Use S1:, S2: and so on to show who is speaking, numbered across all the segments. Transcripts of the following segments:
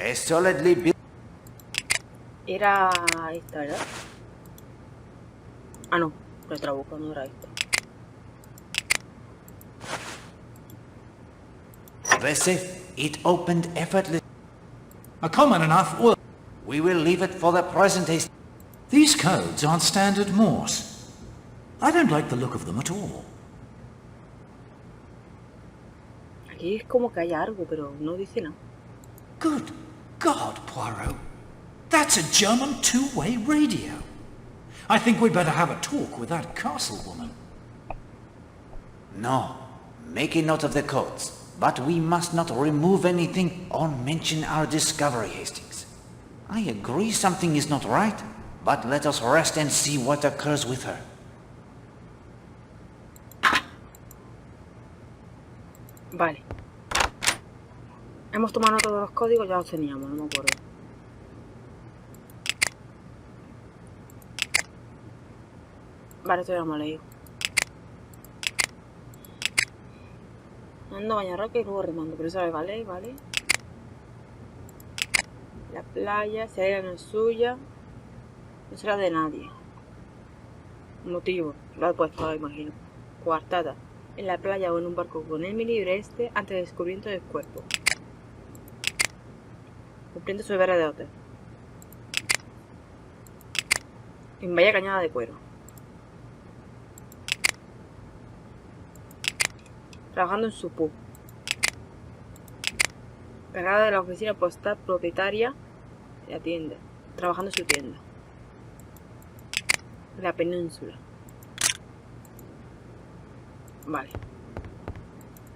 S1: A solidly built.
S2: Era esta, ¿verdad? Ah, no. Lo estaba buscando, no era esta.
S1: It opened effortlessly.
S3: A common enough work.
S1: We will leave it for the present.
S3: These codes aren't standard Morse. I don't like the look of them at all.
S2: Aquí es como que hay algo, pero no dice nada.
S3: Good God, Poirot. That's a German two-way radio. I think we'd better have a talk with that castle woman.
S1: No. Make a note of the codes. But we must not remove anything or mention our discovery, Hastings. I agree something is not right, but let us rest and see what occurs with her.
S2: Vale. Hemos tomado nota de los códigos, ya los teníamos, no me acuerdo. Vale, esto ya lo hemos leído. Ando bañar roca y luego remando, pero eso vale, vale. La playa, si hay no es suya, no será de nadie. Motivo, lo he puesto, imagino. Coartada. En la playa o en un barco con el libre antes del descubrimiento del cuerpo. Cumpliendo su deber de hotel. En valla cañada de cuero. Trabajando en su pub. Cargada de la oficina postal propietaria de la tienda. Trabajando en su tienda. La península. Vale.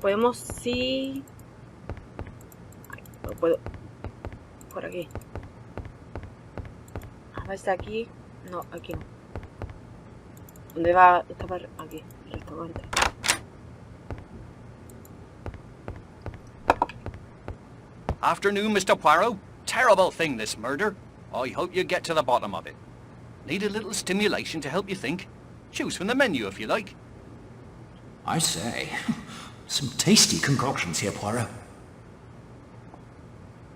S2: Podemos sí. No puedo. Por aquí. A ver si aquí. No, aquí no. ¿Dónde va esta parte? Aquí, el restaurante.
S4: Afternoon, Mr. Poirot. Terrible thing, this murder. I hope you get to the bottom of it. Need a little stimulation to help you think? Choose from the menu if you like.
S3: I say, some tasty concoctions here, Poirot.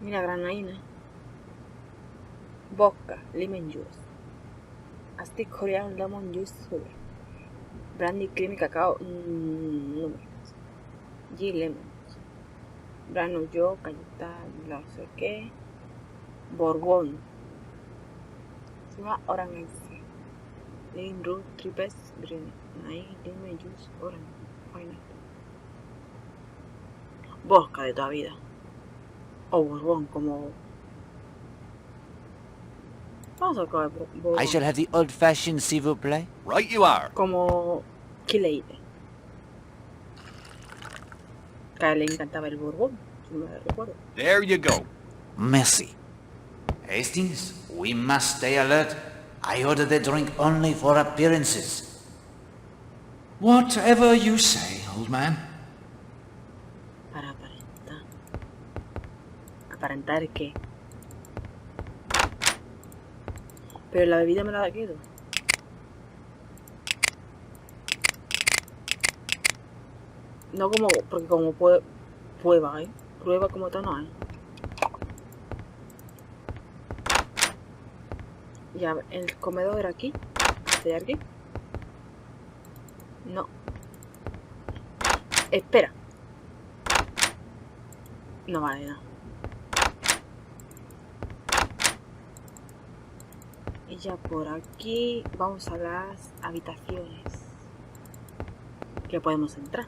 S2: Mira, granaina. Vodka, lemon juice. Aztec Korean lemon juice sugar. Brandy, cream, cacao, números. G lemons. Brano yo, galleta, no sé qué. Borbón. Se llama orange. Lemon root, tripes, green. Ahí, lemon juice, orange. Final. Vodka de toda vida. O borbón, como. Vamos a coger borbón.
S1: I shall have the old-fashioned, s'il vous plaît.
S4: Right you are.
S2: Como. Kileide. Que a él le encantaba el borbón, si no me recuerdo.
S4: There you go.
S1: Merci. Hastings, we must stay alert. I order the drink only for appearances.
S3: Whatever you say, old man.
S2: Para aparentar. ¿Aparentar qué? Pero la bebida me la quedo. No como, porque como prueba, ¿eh? Prueba como tal no hay. Ya, el comedor era aquí. ¿De aquí? No. Espera. No vale nada. Y ya por aquí vamos a las habitaciones. Que podemos entrar.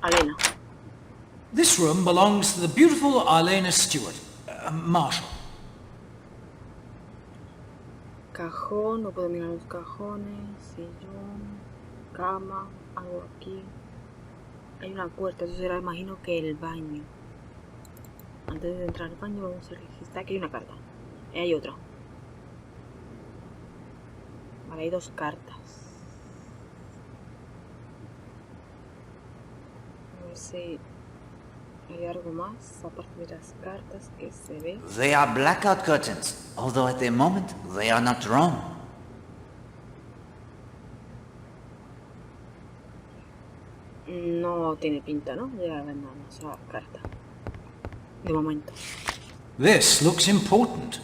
S2: Alena.
S3: This room belongs to the beautiful Alena Stewart, Marshal.
S2: Cajón, no puedo mirar los cajones, sillón, cama, algo aquí. Hay una puerta, eso será, imagino que el baño. Antes de entrar al baño vamos a registrar que hay una carta. Y hay otra. Vale, hay dos cartas. A ver si hay algo más aparte de las cartas que se ve.
S1: They are blackout curtains, although at the moment they are not drawn.
S2: No tiene pinta, ¿no? De haber nada más a la carta. De momento.
S3: This looks important.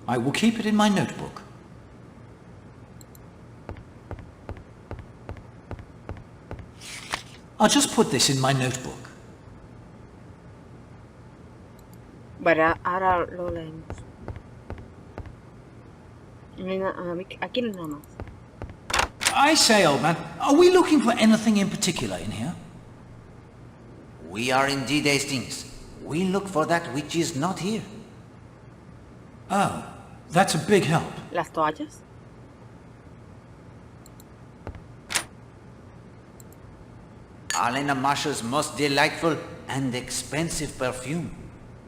S3: I will keep it in my notebook. I'll just put this in my notebook.
S2: Vale, ahora lo leemos. Aquí no hay nada más.
S3: I say, old man, are we looking for anything in particular in here?
S1: We are indeed Hastings. We look for that which is not here.
S3: Oh, that's a big help.
S2: ¿Las toallas?
S1: Alena Marshall's most delightful and expensive perfume.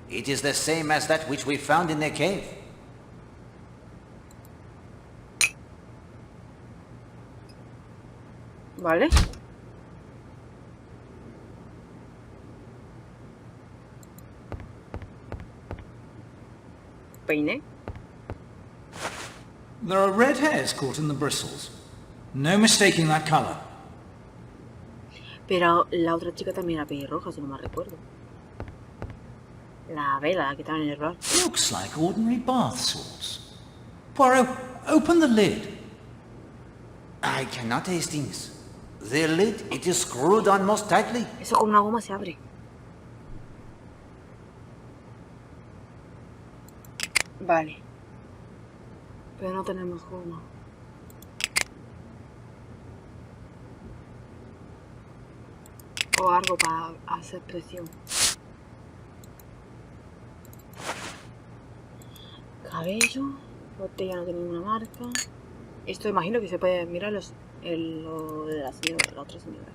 S1: It is the same as that which we found in the cave.
S2: ¿Vale? Peine.
S3: There are red hairs caught in the bristles. No mistaking that color.
S2: Pero la otra chica también era pelirroja, si no me recuerdo. La vela que estaba en el bar.
S3: Looks like ordinary bath salts. Poirot, open the lid.
S1: I cannot, Hastings. The lid, it is screwed on most tightly.
S2: Eso con una goma se abre. Vale. Pero no tenemos goma. O algo para hacer presión. Cabello. Botella no tiene ninguna marca. Esto imagino que se puede mirar lo de la señora, la otra señora.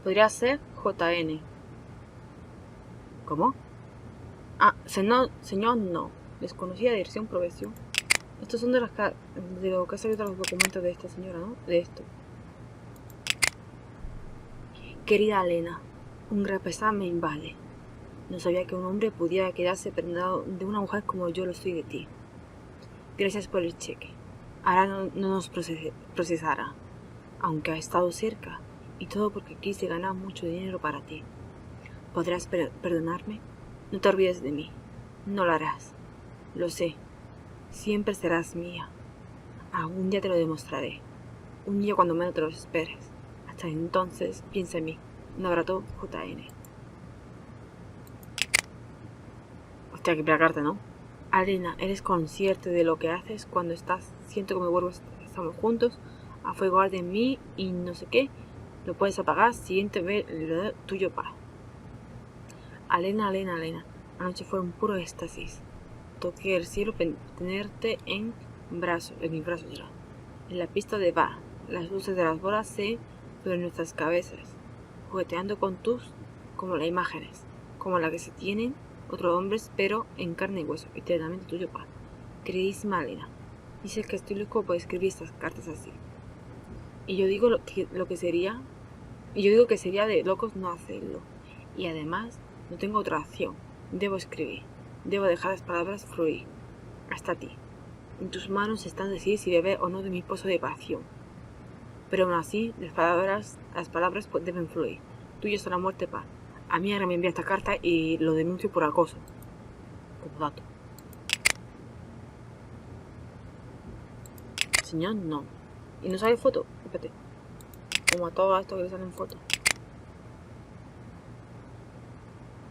S2: Podría ser JN. ¿Cómo? Ah, señor no. Desconocida dirección, profesión. Estos son de lo que ha salido de los documentos de esta señora, ¿no? De esto. Querida Elena, un gran pesar me invade. No sabía que un hombre pudiera quedarse prendado de una mujer como yo lo estoy de ti. Gracias por el cheque. Ahora no nos procesará, aunque ha estado cerca, y todo porque quise ganar mucho dinero para ti. ¿Podrás perdonarme? No te olvides de mí. No lo harás. Lo sé. Siempre serás mía. Algún día te lo demostraré. Un día cuando menos te lo esperes. Hasta entonces, piensa en mí. Un abrazo, JN. Hostia, que placarte, ¿no? Alena, ¿eres consciente de lo que haces cuando estás? Siento que me vuelvo, estamos juntos. A fuego arde en mí y no sé qué. Lo puedes apagar. Siguiente vez tuyo paz. Alena. Anoche fue un puro éxtasis. Toqué el cielo tenerte en mis brazos ya. En la pista de bar, las luces de las bolas sobre nuestras cabezas, jugueteando como las imágenes, como la que se tienen otros hombres, pero en carne y hueso, eternamente tuyo, paz. Queridísima Elena, dices que estoy loco por escribir estas cartas así. Y yo digo que sería de locos no hacerlo. Y además, no tengo otra opción. Debo escribir. Debo dejar las palabras fluir. Hasta ti. En tus manos están decidir si beber o no de mi pozo de pasión. Pero aún así, las palabras deben fluir. Tuyo es la muerte, paz. A mí ahora me envía esta carta y lo denuncio por acoso. Como dato. Señor, no. ¿Y no sale foto? Espérate. Como a todo esto que le salen fotos.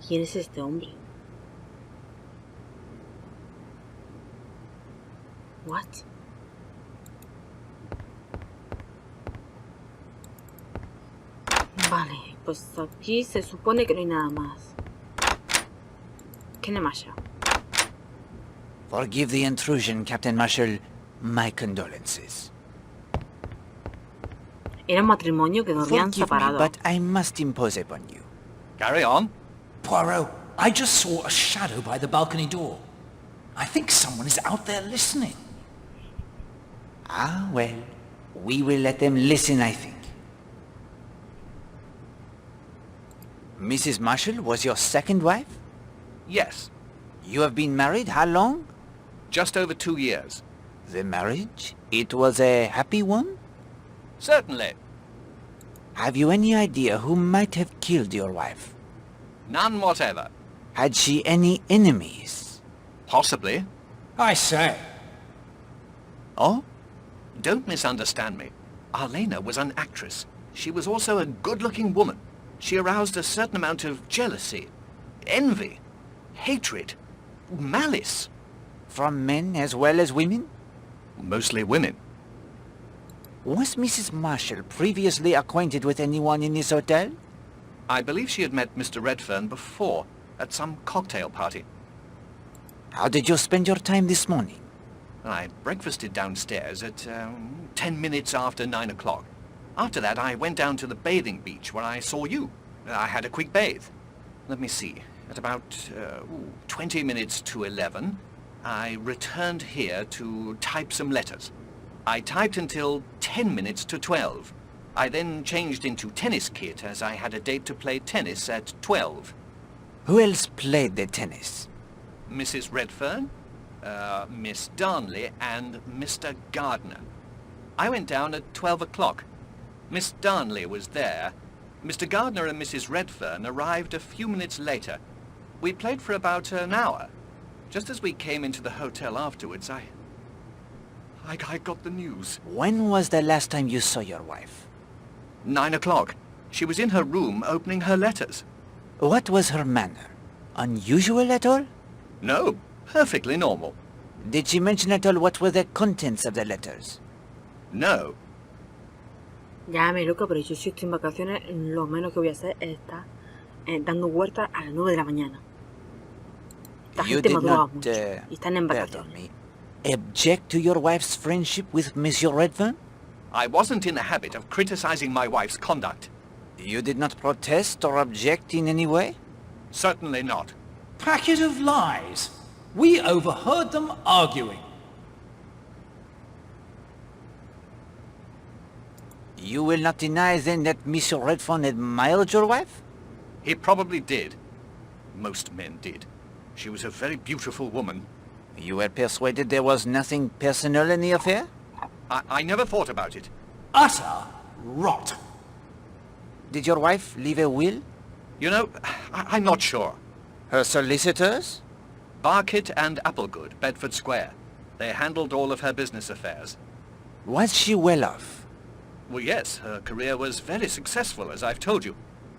S2: ¿Quién es este hombre? What? Vale, pues aquí se supone que no hay nada más. ¿Qué no más ya?
S1: Forgive the intrusion, Captain Marshall. My condolences.
S2: Era un matrimonio que dormían
S1: Forgive me,
S2: separados.
S1: but I must impose upon you.
S4: Carry on.
S3: Poirot, I just saw a shadow by the balcony door. I think someone is out there listening.
S1: Ah, well, we will let them listen, I think. Mrs. Marshall was your second wife?
S4: Yes,
S1: You have been married how long?
S4: just over 2 years.
S1: The marriage? It was a happy one?
S4: Certainly.
S1: Have you any idea who might have killed your wife?
S4: None whatever.
S1: Had she any enemies?
S4: Possibly.
S3: I say,
S1: Oh?
S4: Don't misunderstand me. Arlena was an actress. She was also a good-looking woman. She aroused a certain amount of jealousy, envy, hatred, malice.
S1: From men as well as women?
S4: Mostly women.
S1: Was Mrs. Marshall previously acquainted with anyone in this hotel?
S4: I believe she had met Mr. Redfern before, at some cocktail party.
S1: How did you spend your time this morning?
S4: I breakfasted downstairs at 10 minutes after 9 o'clock. After that, I went down to the bathing beach where I saw you. I had a quick bathe. Let me see. At about 20 minutes to 11, I returned here to type some letters. I typed until 10 minutes to 12. I then changed into tennis kit as I had a date to play tennis at 12.
S1: Who else played the tennis?
S4: Mrs. Redfern, Miss Darnley, and Mr. Gardner. I went down at 12 o'clock. Miss Darnley was there. Mr. Gardner and Mrs. Redfern arrived a few minutes later. We played for about an hour. Just as we came into the hotel afterwards, I got the news.
S1: When was the last time you saw your wife?
S4: 9 o'clock. She was in her room opening her letters.
S1: What was her manner? Unusual at all?
S4: No, perfectly normal.
S1: Did she mention at all what were the contents of the letters?
S4: No.
S2: Llámame loca, pero yo si estoy en vacaciones, lo menos que voy a hacer es estar dando vueltas a las 9 de la mañana. La
S1: You
S2: gente
S1: did
S2: madruga
S1: not,
S2: mucho y están en
S1: pardon
S2: vacaciones.
S1: me, object to your wife's friendship with Monsieur Redfern?
S4: I wasn't in the habit of criticizing my wife's conduct.
S1: You did not protest or object in any way?
S4: Certainly not.
S3: packet of lies. We overheard them arguing.
S1: You will not deny then that Monsieur Redfern admired your wife?
S4: He probably did. Most men did. She was a very beautiful woman.
S1: You were persuaded there was nothing personal in the affair?
S4: I never thought about it.
S3: Utter rot.
S1: Did your wife leave a will?
S4: You know, I'm not sure.
S1: Her solicitors?
S4: Barkett and Applegood, Bedford Square. They handled all of her business affairs.
S1: Was she well off?
S4: Well, yes, her career was very successful, as I've told you.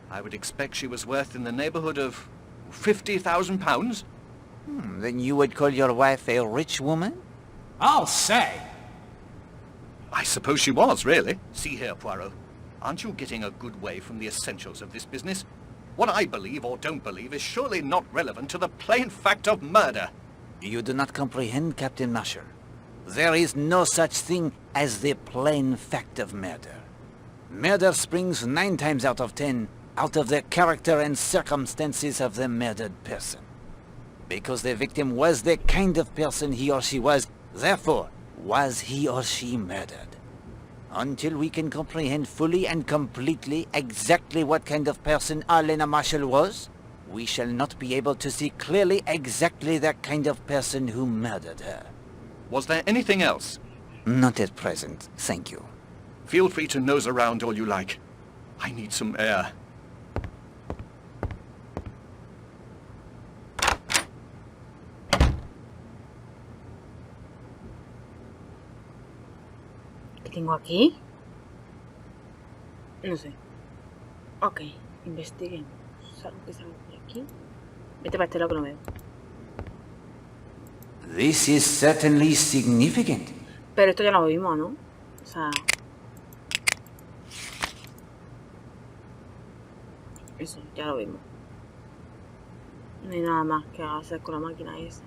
S4: I would expect she was worth in the neighborhood of £50,000.
S1: Then you would call your wife a rich woman?
S3: I'll say.
S4: I suppose she was, really. See here, Poirot. Aren't you getting a good way from the essentials of this business? What I believe or don't believe is surely not relevant to the plain fact of murder.
S1: You do not comprehend, Captain Marshall. There is no such thing as the plain fact of murder. Murder springs 9 times out of 10 out of the character and circumstances of the murdered person. Because the victim was the kind of person he or she was, therefore was he or she murdered. Until we can comprehend fully and completely exactly what kind of person Arlena Marshall was, we shall not be able to see clearly exactly the kind of person who murdered her.
S4: Was there anything else?
S1: Not at present, thank you.
S4: Feel free to nose around all you like. I need some air.
S2: ¿Qué tengo aquí? No sé. Ok, investiguemos. Salgo que salgo por aquí. Vete para este lado que no veo.
S1: This is certainly significant.
S2: Pero esto ya lo vimos, ¿no? O sea... Eso, ya lo vimos. No hay nada más que hacer con la máquina esa.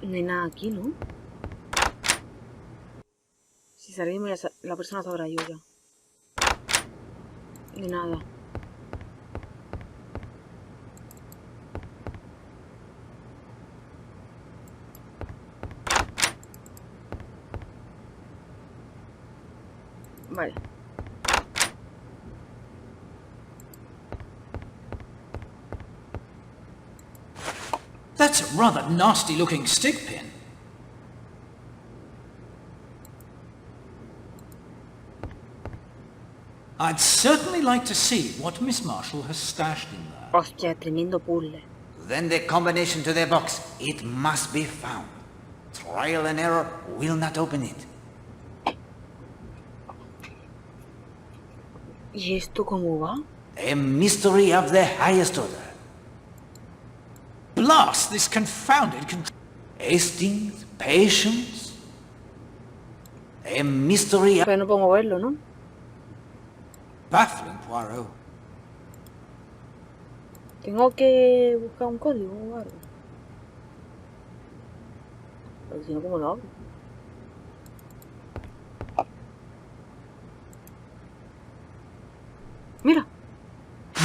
S2: No hay nada aquí, ¿no? Si salimos ya la persona sabrá yo ya. No hay nada. Vale.
S3: That's a rather nasty-looking stick pin. I'd certainly like to see what Miss Marshall has stashed in there.
S2: Hostia, tremendo puzzle.
S1: Then the combination to the box. It must be found. Trial and error will not open it.
S2: ¿Y esto cómo va?
S1: A mystery of the highest order.
S3: Blast this confounded
S1: Hastings, patience. A mystery of...
S2: Pero no puedo moverlo, ¿no?
S3: Baffling, Poirot.
S2: Tengo que buscar un código o algo. Porque si no, ¿cómo lo hago? Mira.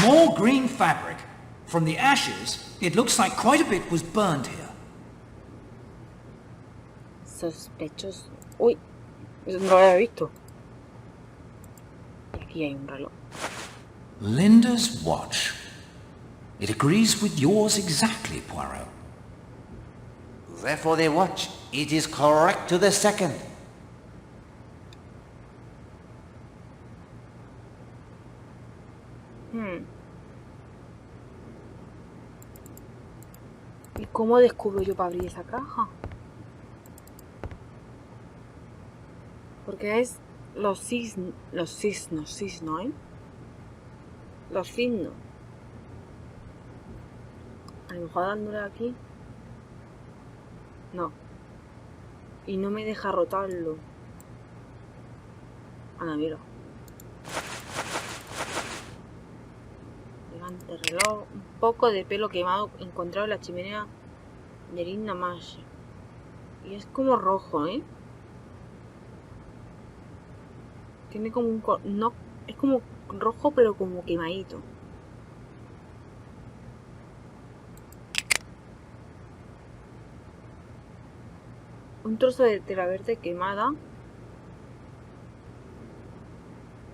S3: More green fabric. From the ashes, it looks like quite a bit was burned here.
S2: Sospechoso. Uy, eso no lo había visto. Y aquí hay un reloj.
S3: Linda's watch. It agrees with yours exactly, Poirot.
S1: Therefore the watch. It is correct to the second.
S2: ¿Y cómo descubro yo para abrir esa caja? Porque es los signos, ¿eh? Los signos. A lo mejor dándole aquí. No. Y no me deja rotarlo. Anda, mira. Elegante reloj. Un poco de pelo quemado encontrado en la chimenea de Linda Marshall. Y es como rojo, ¿eh? Tiene como un... No, es como rojo pero como quemadito. Un trozo de tela verde quemada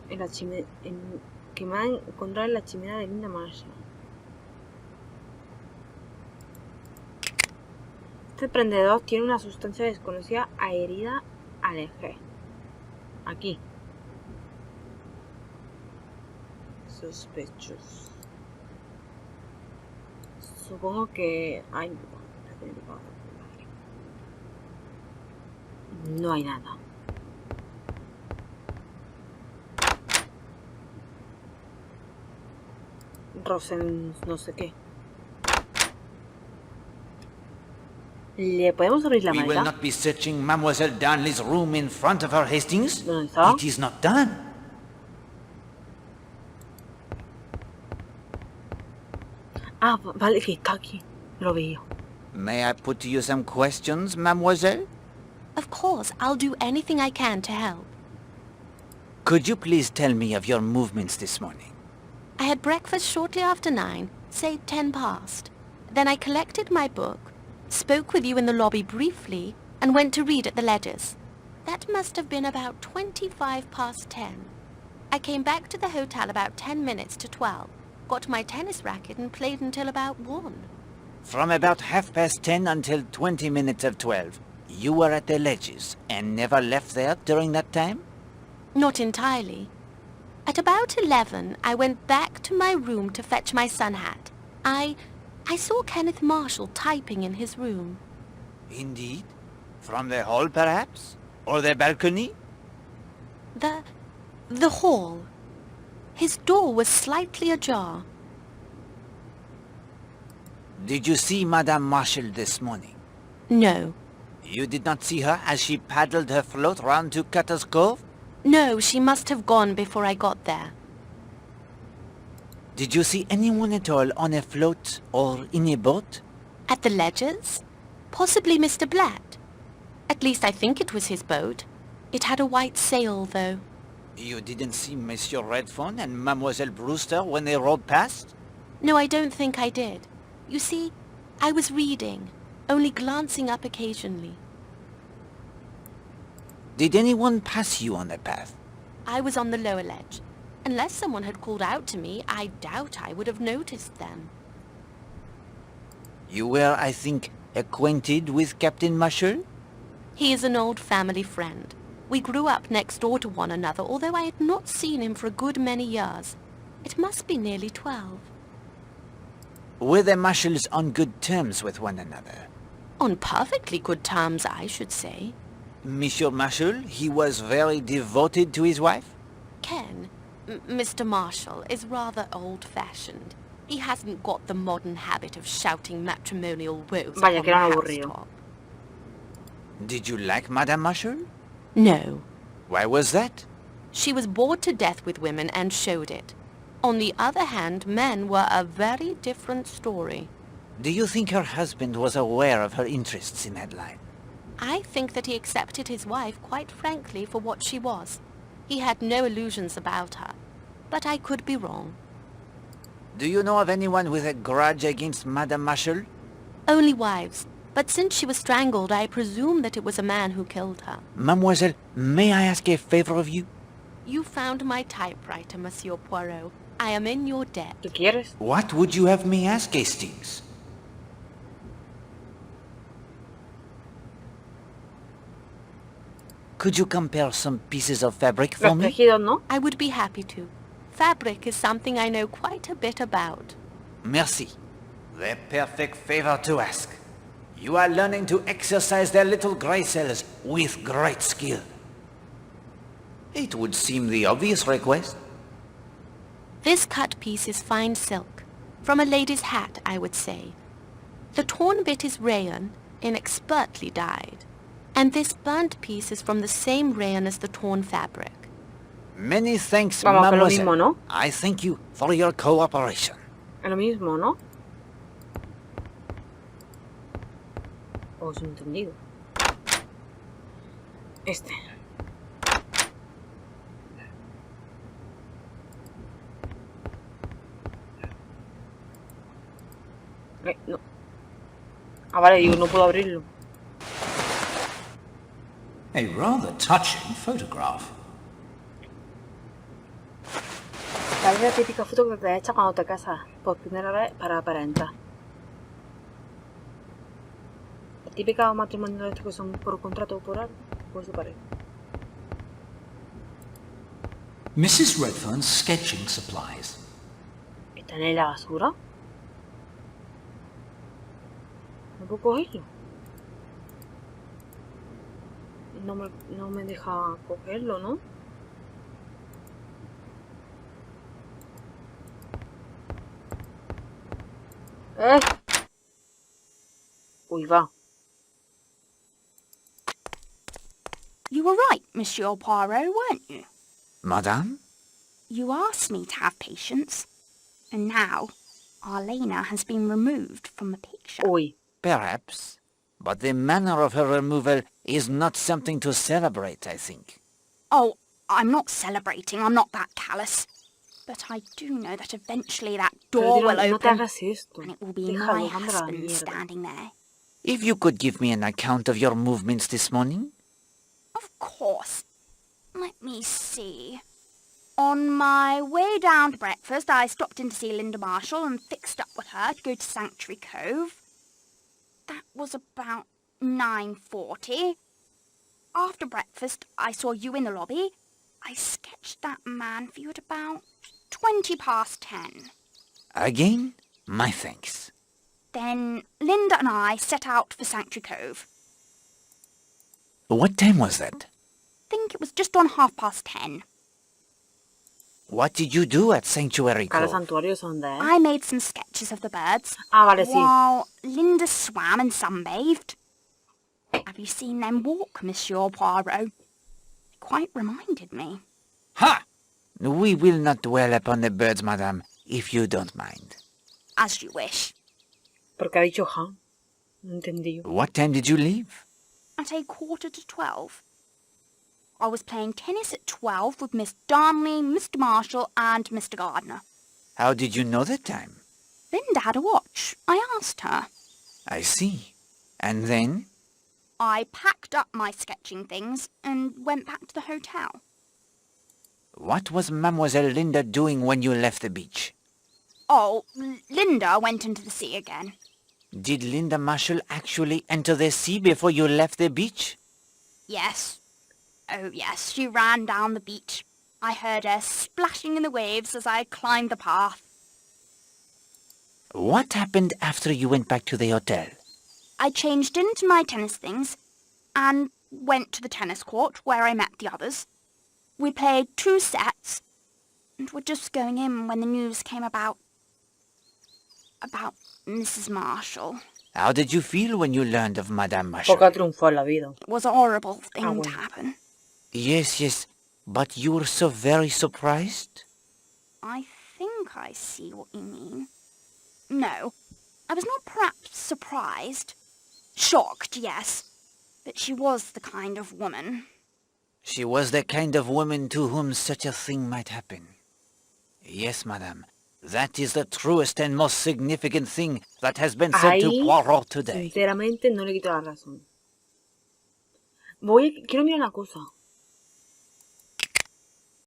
S2: en la chimenea, quemada encontrada en la chimenea de Linda Marshall. Este prendedor tiene una sustancia desconocida adherida al eje. Aquí. Sospechosos. Supongo que hay... No hay nada. Rosen, no sé qué. ¿Le podemos abrir la
S1: We will
S2: maleta?
S1: not be searching Mademoiselle Darnley's room in front of her, Hastings.
S2: ¿Dónde está?
S1: It is not done.
S2: Ah, vale, que está aquí. Lo veo.
S1: May I put to you some questions, Mademoiselle?
S5: Of course, I'll do anything I can to help.
S1: Could you please tell me of your movements this morning?
S5: I had breakfast shortly after 9, say 10 past. Then I collected my book, spoke with you in the lobby briefly, and went to read at the Ledgers. That must have been about 25 past 10. I came back to the hotel about 10 minutes to 12, got my tennis racket and played until about 1.
S1: From about 10:30 until 20 minutes of 12, you were at the Ledges and never left there during that time?
S5: Not entirely. At about 11, I went back to my room to fetch my sun hat. I saw Kenneth Marshall typing in his room.
S1: Indeed? From the hall, perhaps? Or the balcony?
S5: The hall. His door was slightly ajar.
S1: Did you see Madame Marshall this morning?
S5: No.
S1: You did not see her as she paddled her float round to Cutter's Cove?
S5: No, she must have gone before I got there.
S1: Did you see anyone at all on a float or in a boat?
S5: At the Ledgers? Possibly Mr. Blatt. At least I think it was his boat. It had a white sail, though.
S1: You didn't see Monsieur Redfern and Mademoiselle Brewster when they rode past?
S5: No, I don't think I did. You see, I was reading, only glancing up occasionally.
S1: Did anyone pass you on the path?
S5: I was on the lower ledge. Unless someone had called out to me, I doubt I would have noticed them.
S1: You were, I think, acquainted with Captain Marshall?
S5: He is an old family friend. We grew up next door to one another, although I had not seen him for a good many years. It must be nearly 12.
S1: Were the Marshalls on good terms with one another?
S5: On perfectly good terms, I should say.
S1: Monsieur Marshall, he was very devoted to his wife?
S5: Ken, Mr. Marshall, is rather old-fashioned. He hasn't got the modern habit of shouting matrimonial woes
S2: Vaya,
S5: upon
S2: que era
S5: the
S2: un aburrido.
S5: housetop.
S1: Did you like Madame Marshall?
S5: No.
S1: Why was that?
S5: She was bored to death with women and showed it. On the other hand, men were a very different story.
S1: Do you think her husband was aware of her interests in that line?
S5: I think that he accepted his wife quite frankly for what she was. He had no illusions about her. But I could be wrong.
S1: Do you know of anyone with a grudge against Madame Marshall?
S5: Only wives. But since she was strangled, I presume that it was a man who killed her.
S1: Mademoiselle, may I ask a favor of you?
S5: You found my typewriter, Monsieur Poirot. I am in your debt.
S2: ¿Tú quieres?
S1: What would you have me ask, Hastings? Could you compare some pieces of fabric for
S2: Los
S1: me?
S2: tejidos, ¿no?
S5: I would be happy to. Fabric is something I know quite a bit about.
S1: Merci. The perfect favor to ask. You are learning to exercise their little grey cells with great skill. It would seem the obvious request.
S5: This cut piece is fine silk. From a lady's hat, I would say. The torn bit is rayon, inexpertly dyed. And this burnt piece is from the same rayon as the torn fabric.
S1: Many thanks,
S2: Vamos, que lo
S1: mademoiselle.
S2: mismo, ¿no?
S1: I thank you for your cooperation.
S2: Es lo mismo, ¿no? Oh, es un entendido. Este. No. Ah, vale, digo, no puedo abrirlo.
S3: A rather touching photograph.
S2: Tal vez la típica foto que te echas cuando te casas por primera vez para aparentar. La típica matrimonio de estos que son por contrato o por algo, pues se parece.
S3: Mrs. Redfern's sketching supplies.
S2: ¿Están en la basura? ¿No puedo cogerlo? No me deja cogerlo, ¿no? Uy, va.
S6: You were right, Monsieur Poirot, weren't you?
S1: Madame?
S6: You asked me to have patience. And now, Arlena has been removed from the picture.
S2: Uy.
S1: Perhaps. But the manner of her removal is not something to celebrate, I think.
S6: Oh, I'm not celebrating. I'm not that callous. But I do know that eventually that door will
S2: No te
S6: open,
S2: hagas esto.
S6: and it will be
S2: Déjalo,
S6: my
S2: anda a la
S6: husband
S2: mierda.
S6: standing there.
S1: If you could give me an account of your movements this morning?
S6: Of course. Let me see. On my way down to breakfast, I stopped in to see Linda Marshall and fixed up with her to go to Sanctuary Cove. That was about 9:40. After breakfast, I saw you in the lobby. I sketched that man for you at about 10:20.
S1: Again, my thanks.
S6: Then Linda and I set out for Sanctuary Cove.
S1: What time was that?
S6: Think it was just on 10:30.
S1: What did you do at Sanctuary
S2: Cada
S1: Cove?
S2: santuario son de...
S6: I made some sketches of the birds.
S2: Ah, vale, sí.
S6: While Linda swam and sunbathed. Have you seen them walk, Monsieur Poirot? They quite reminded me.
S3: Ha!
S1: We will not dwell upon the birds, madame, if you don't mind.
S6: As you wish.
S2: Porque ha dicho ja. No entendí.
S1: What time did you leave?
S6: At 11:45. I was playing tennis at 12 with Miss Darnley, Mr. Marshall and Mr. Gardner.
S1: How did you know the time?
S6: Linda had a watch. I asked her.
S1: I see. And then?
S6: I packed up my sketching things and went back to the hotel.
S1: What was Mademoiselle Linda doing when you left the beach?
S6: Oh, Linda went into the sea again.
S1: Did Linda Marshall actually enter the sea before you left the beach?
S6: Yes. Oh, yes, she ran down the beach. I heard her splashing in the waves as I climbed the path.
S1: What happened after you went back to the hotel?
S6: I changed into my tennis things and went to the tennis court where I met the others. We played 2 sets and were just going in when the news came about Mrs. Marshall.
S1: How did you feel when you learned of Madame Marshall?
S2: Poca triunfó en la vida.
S6: It was a horrible thing
S2: bueno.
S6: to happen.
S1: Yes, but you were so very surprised?
S6: I think I see what you mean. No, I was not perhaps surprised. Shocked, yes. But she was the kind of woman.
S1: She was the kind of woman to whom such a thing might happen. Yes, madame. That is the truest and most significant thing that has been said to
S2: Ahí,
S1: Poirot today.
S2: sinceramente, no le quito la razón. Quiero mirar una cosa.